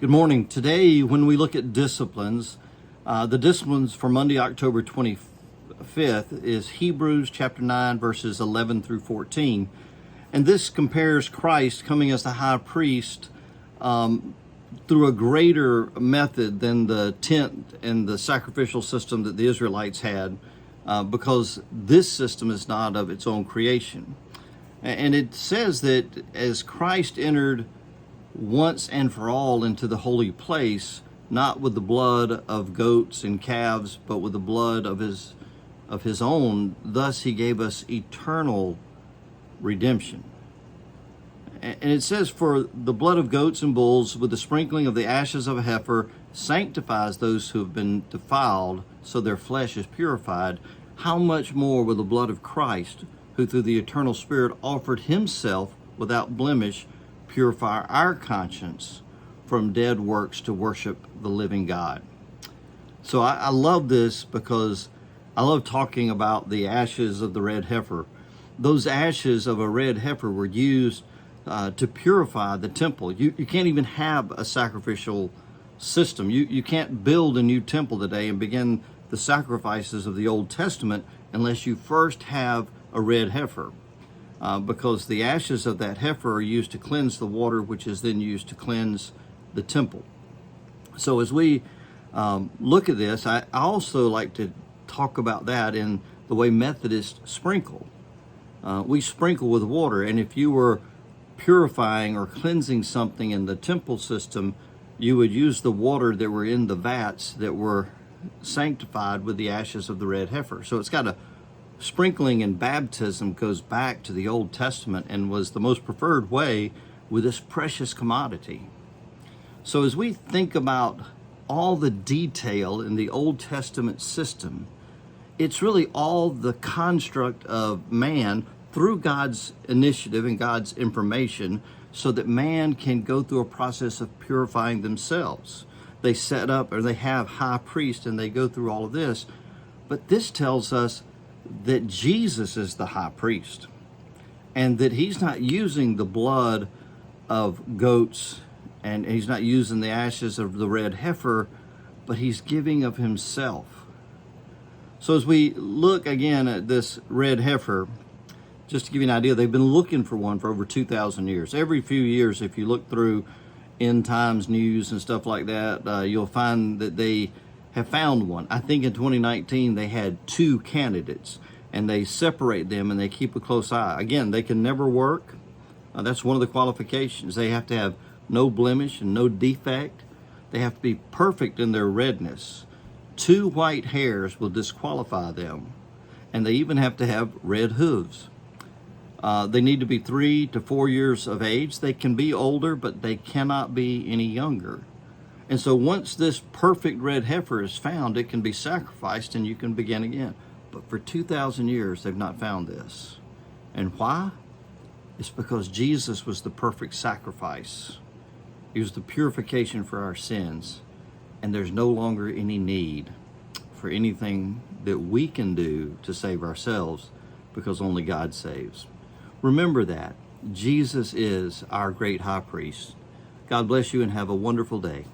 Good morning. Today, when we look at disciplines, the disciplines for Monday, October 25th is Hebrews chapter 9, verses 11 through 14. And this compares Christ coming as the high priest through a greater method than the tent and the sacrificial system that the Israelites had, because this system is not of its own creation. And it says that as Christ entered once and for all into the holy place, not with the blood of goats and calves, but with the blood of his own, thus he gave us eternal redemption. And it says, for the blood of goats and bulls with the sprinkling of the ashes of a heifer sanctifies those who have been defiled, so their flesh is purified. How much more will the blood of Christ, who through the eternal Spirit offered himself without blemish, purify our conscience from dead works to worship the living God? So I love this because I love talking about the ashes of the red heifer. Those ashes of a red heifer were used to purify the temple. You can't even have a sacrificial system. You can't build a new temple today and begin the sacrifices of the Old Testament unless you first have a red heifer. Because the ashes of that heifer are used to cleanse the water, which is then used to cleanse the temple. So as we look at this, I also like to talk about that in the way Methodists sprinkle. We sprinkle with water, and if you were purifying or cleansing something in the temple system, you would use the water that were in the vats that were sanctified with the ashes of the red heifer. So it's got a sprinkling, and baptism goes back to the Old Testament and was the most preferred way with this precious commodity. So as we think about all the detail in the Old Testament system, it's really all the construct of man through God's initiative and God's information, so that man can go through a process of purifying themselves. They set up, or they have high priests, and they go through all of this. But this tells us that Jesus is the high priest, and that he's not using the blood of goats, and he's not using the ashes of the red heifer, but he's giving of himself. So as we look again at this red heifer, just to give you an idea, they've been looking for one for over 2,000 years. Every few years, if you look through end times news and stuff like that, you'll find that they have found one. I think in 2019 they had 2 candidates, and they separate them and they keep a close eye. Again, they can never work. That's one of the qualifications. They have to have no blemish and no defect. They have to be perfect in their redness. 2 white hairs will disqualify them, and they even have to have red hooves. They need to be 3 to 4 years of age. They can be older, but they cannot be any younger. And so once this perfect red heifer is found, it can be sacrificed and you can begin again. But for 2,000 years, they've not found this. And why? It's because Jesus was the perfect sacrifice. He was the purification for our sins. And there's no longer any need for anything that we can do to save ourselves, because only God saves. Remember that. Jesus is our great high priest. God bless you and have a wonderful day.